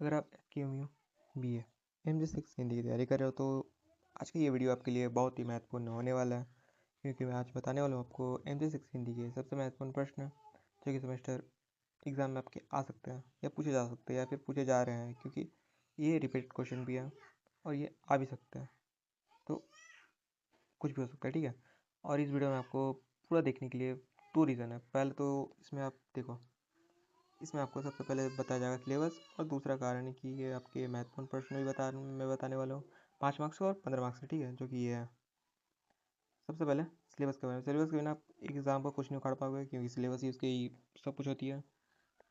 अगर आप SQMU BA MG6 Hindi की तैयारी कर रहे हो तो आज का ये वीडियो आपके लिए बहुत ही महत्वपूर्ण होने वाला है, क्योंकि मैं आज बताने वाला हूँ आपको MG6 हिंदी के सबसे महत्वपूर्ण प्रश्न जो कि सेमेस्टर एग्ज़ाम में आपके आ सकते हैं या पूछे जा सकते हैं या फिर पूछे जा रहे हैं, क्योंकि ये रिपीट क्वेश्चन भी है और ये आ भी सकते हैं, तो कुछ भी हो सकता है। ठीक है, और इस वीडियो में आपको पूरा देखने के लिए 2 रीज़न है। पहले तो इसमें आप देखो, इसमें आपको सबसे पहले बताया जाएगा सिलेबस, और दूसरा कारण है कि ये आपके महत्वपूर्ण प्रश्न भी मैं बताने वाला हूँ 5 मार्क्स और 15 मार्क्स से। ठीक है, जो कि ये है। सबसे पहले सिलेबस के बारे में। सिलेबस के बिना आप एग्जाम पर कुछ नहीं उखाड़ पाओगे, क्योंकि सिलेबस ही उसकी सब कुछ होती है।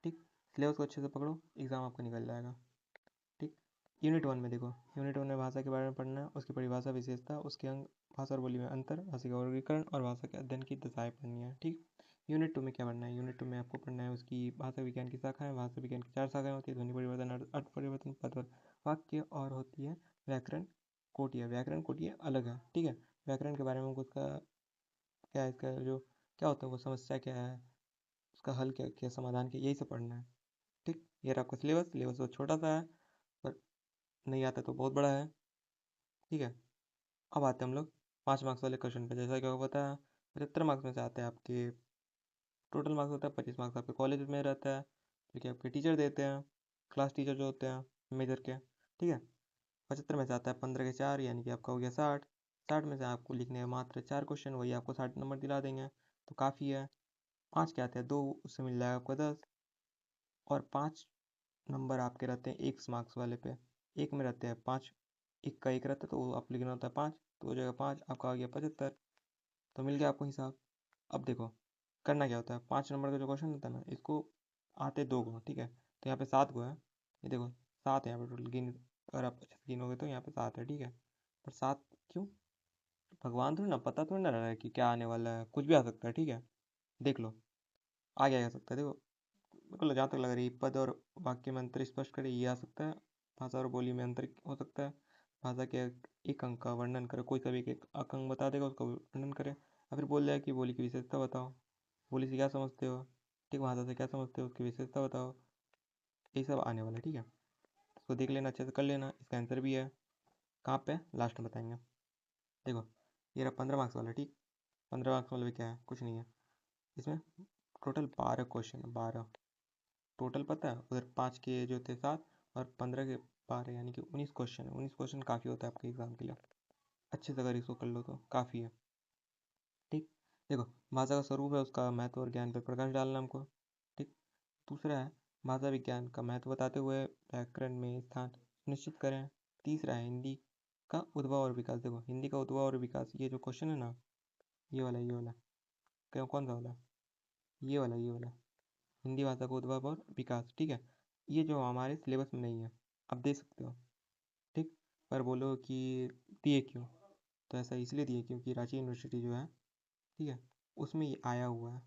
ठीक, सिलेबस को अच्छे से पकड़ो, एग्ज़ाम आपका निकल जाएगा। ठीक, यूनिट 1 में देखो, यूनिट 1 में भाषा के बारे में पढ़ना है, उसकी परिभाषा, विशेषता, उसके अंग, भाषा और बोली में अंतर, भाषा का वर्गीकरण और भाषा के अध्ययन की दशाएं पढ़नी है। ठीक, यूनिट 2 में क्या पढ़ना है? यूनिट 2 में आपको पढ़ना है उसकी भाषा विज्ञान की शाखाएं। भाषा विज्ञान की 4 शाखाएं होती है: ध्वनि परिवर्तन, अर्थ परिवर्तन, पद और वाक्य, और होती है व्याकरण कोटिया। व्याकरण कोटिया अलग है। ठीक है, व्याकरण के बारे में उसका क्या है, इसका जो क्या होता है, वो समस्या क्या है, उसका हल क्या क्या, समाधान क्या, यही सब पढ़ना है। ठीक, ये रहा आपका सिलेबस। सिलेबस बहुत छोटा सा है, पर नहीं आता तो बहुत बड़ा है। ठीक है, अब आते हैं हम लोग 5 मार्क्स वाले क्वेश्चन पे। जैसा कि आपको पता है 75 मार्क्स में से आते हैं आपके, टोटल मार्क्स होता है 25 मार्क्स आपके कॉलेज में रहता है, जो कि आपके टीचर देते हैं, क्लास टीचर जो होते हैं मेजर के। ठीक है, 75 में से आता है 15 के 4, यानी कि आपका हो गया 60। 60 में से आपको लिखने हैं मात्र 4 क्वेश्चन, वही आपको 60 नंबर दिला देंगे, तो काफ़ी है। 5 के आते हैं 2, उससे मिल जाएगा आपको 10, और 5 नंबर आपके रहते हैं 1 मार्क्स वाले पे। एक में रहते हैं 5, एक का 1 रहता है, तो वो आप लिखना होता है 5, तो हो जाएगा 5, आपका आ गया 75। तो मिल गया आपको हिसाब। अब देखो करना क्या होता है, 5 नंबर का जो क्वेश्चन होता है ना, इसको आते 2 गो। ठीक है, तो यहाँ पे 7 गो है, ये देखो 7 है यहाँ पे टोटल। गिन, अगर आप अच्छे से गिनोगे तो यहाँ पे 7 है। ठीक है, पर 7 क्यों? भगवान थोड़ी ना, पता थोड़ी ना रहा है कि क्या आने वाला है, कुछ भी आ सकता है। ठीक है, देख लो आ क्या आ सकता है। देखो बिल्कुल, जहाँ तक लग रही है, पद और वाक्य में अंतर स्पष्ट करे, ये आ सकता है। भाषा और बोली में अंतर हो सकता है। भाषा के एक अंक का वर्णन करे, कोई सभी एक अंक बता देगा, उसका वर्णन करे, या फिर बोल जाए कि बोली की विशेषता बताओ, बोली से क्या समझते हो। ठीक, भाषा से क्या समझते हो, उसकी विशेषता बताओ, ये सब आने वाला है। ठीक है, इसको देख लेना, अच्छे से कर लेना। इसका आंसर भी है, कहाँ पे, लास्ट में बताएंगे। देखो ये रहा 15 मार्क्स वाला। ठीक, 15 मार्क्स वाले में क्या है, कुछ नहीं है। इसमें टोटल 12 क्वेश्चन है, 12 टोटल, पता है। उधर 5 के जो थे 7, और 15 के 12, यानी कि 19 क्वेश्चन है। 19 क्वेश्चन काफ़ी होता है आपके एग्जाम के लिए, अच्छे से अगर इसको कर लो तो काफ़ी है। ठीक, देखो भाषा का स्वरूप है, उसका महत्व और ज्ञान पर प्रकाश डालना हमको। ठीक, दूसरा है भाषा विज्ञान का महत्व बताते हुए व्याकरण में स्थान सुनिश्चित करें। तीसरा है हिंदी का उद्भव और विकास। देखो हिंदी का उद्भव और विकास, ये जो क्वेश्चन है ना, ये वाला क्यों, कौन सा वाला, ये वाला हिंदी भाषा का उद्भव और विकास। ठीक है, ये जो हमारे सिलेबस में नहीं है, आप दे सकते हो। ठीक, पर बोलो कि दिए क्यों, तो ऐसा इसलिए दिए क्योंकि रांची यूनिवर्सिटी जो है, ठीक है, उसमें ये आया हुआ है।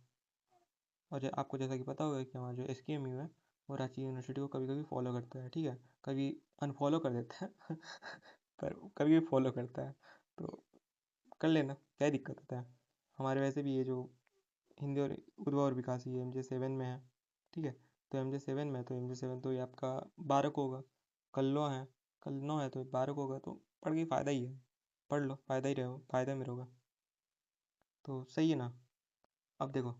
और आपको जैसा कि पता होगा कि हमारा जो SQMU है, वो रांची यूनिवर्सिटी को कभी कभी फॉलो करता है। ठीक है, कभी अनफॉलो कर देता है पर कभी भी फॉलो करता है, तो कर लेना, क्या दिक्कत होता है। हमारे वैसे भी ये जो हिंदी और उर्दू और विकास, ये MJ7 में है। ठीक है, तो MJ7 में, तो MJ7 तो ये आपका 12 को होगा। कल 9 है, कल 9 है तो 12 को होगा, तो पढ़ के फ़ायदा ही है। पढ़ लो, फ़ायदा ही रहो, फ़ायदा में रहोगा, तो सही है ना। अब देखो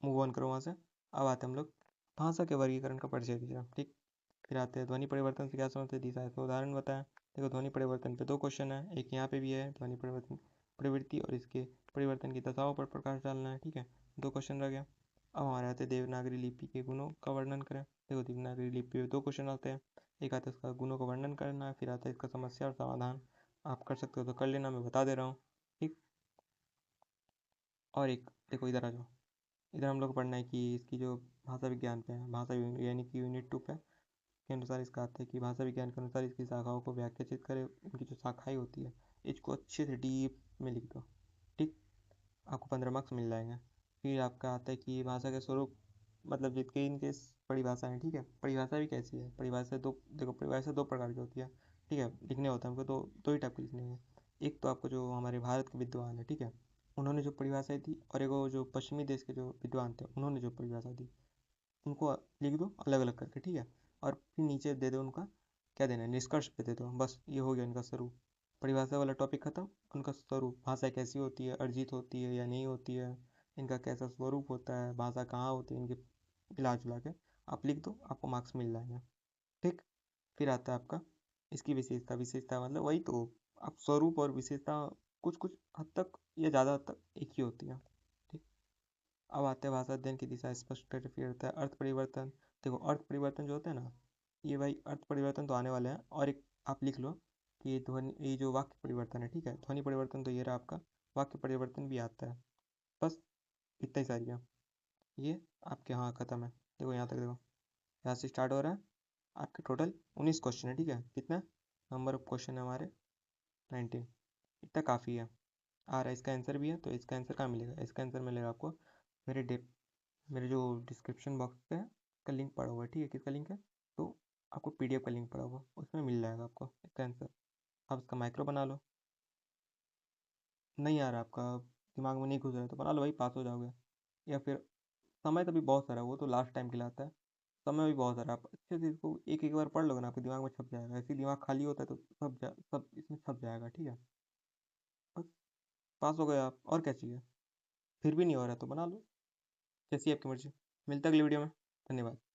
मूव ऑन करो वहाँ से। अब आते हैं हम लोग भाषा के वर्गीकरण का परिचय दीजिए। ठीक, फिर आते हैं ध्वनि परिवर्तन से क्या समझते हैं, दिशा है तो उदाहरण बताएं। देखो ध्वनि परिवर्तन पे 2 क्वेश्चन है, एक यहाँ पे भी है, ध्वनि परिवर्तन प्रवृत्ति और इसके परिवर्तन की दशाओं पर प्रकाश डालना है। ठीक है, 2 क्वेश्चन रह गया। अब हमारे आते हैं देवनागरी लिपि के गुणों का वर्णन करें। देखो देवनागरी लिपि में 2 क्वेश्चन आते हैं, एक आता है इसका गुणों का वर्णन करना है, फिर आता है इसका समस्या और समाधान। आप कर सकते हो तो कर लेना, मैं बता दे रहा हूँ। ठीक, और एक देखो इधर आ जाओ, इधर हम लोग को पढ़ना है कि इसकी जो भाषा विज्ञान पे है, यानी कि यूनिट 2 पे के अनुसार इसका आता है कि भाषा विज्ञान के अनुसार इसकी शाखाओं को व्याख्याचित करें। उनकी जो शाखाएं होती है, इसको अच्छे से डीप में लिख दो। ठीक, आपको 15 मार्क्स मिल जाएंगे। फिर आपका आता है कि भाषा के स्वरूप, मतलब जितने इनके परिभाषा है। ठीक है, परिभाषा भी कैसी है, परिभाषा दो, देखो परिभाषा 2 प्रकार की होती है। ठीक है, लिखने होता है हमको दो ही टाइप के लिखने हैं। एक तो आपको जो हमारे भारत के विद्वान है, ठीक है, उन्होंने जो परिभाषाएं दी, और एक वो जो पश्चिमी देश के जो विद्वान थे, उन्होंने जो परिभाषा दी, उनको लिख दो अलग अलग करके। ठीक है, और फिर नीचे दे दो उनका क्या देना है, निष्कर्ष पे दे दो, बस ये हो गया इनका स्वरूप। परिभाषा वाला टॉपिक खत्म। उनका स्वरूप, भाषा कैसी होती है, अर्जित होती है या नहीं होती है, इनका कैसा स्वरूप होता है, भाषा कहाँ होती है इनकी, मिला जुला के आप लिख दो, आपको मार्क्स मिल जाएंगे। ठीक। फिर आता है आपका इसकी विशेषता। विशेषता मतलब वही तो, आप स्वरूप और विशेषता कुछ कुछ हद तक या ज़्यादा हद तक एक ही होती है। ठीक। अब आते हैं भाषा अध्ययन की दिशा स्पष्ट करके, फिर होता है अर्थ परिवर्तन। देखो अर्थ परिवर्तन जो होता है ना, ये भाई अर्थ परिवर्तन तो आने वाले हैं, और एक आप लिख लो कि ये ध्वनि, ये जो वाक्य परिवर्तन है, ठीक है, ध्वनि परिवर्तन तो ये रहा आपका, वाक्य परिवर्तन भी आता है। बस इतना ही सारी है ये आपके। यहाँ ख़त्म है। देखो यहाँ तक देखो, यहाँ से स्टार्ट हो रहा है आपके टोटल 19 क्वेश्चन है। ठीक है, कितना नंबर ऑफ क्वेश्चन है हमारे, 19। इतना काफ़ी है। आ रहा है इसका आंसर भी है, तो इसका आंसर कहाँ मिलेगा, इसका आंसर मिलेगा आपको मेरे मेरे जो डिस्क्रिप्शन बॉक्स पे है, इसका लिंक पड़ा हुआ है। ठीक है, किसका लिंक है, तो आपको पीडीएफ का लिंक पड़ा हुआ, उसमें मिल जाएगा आपको इसका आंसर। आप इसका माइक्रो बना लो। नहीं आ रहा आपका, दिमाग में नहीं घुस रहा है तो बना लो भाई, पास हो जाओगे। या फिर समय तो भी बहुत सारा है, वो तो लास्ट टाइम के लिए आता है। समय भी बहुत सारा है, आप अच्छे से इसको एक एक बार पढ़ लोगे ना, आपके दिमाग में छप जाएगा। ऐसे ही दिमाग खाली होता है तो सब इसमें छप जाएगा। ठीक है, बस पास हो गए आप, और क्या चाहिए। फिर भी नहीं हो रहा है तो बना लो, जैसी आपकी मर्जी। मिलता है अगली वीडियो में। धन्यवाद।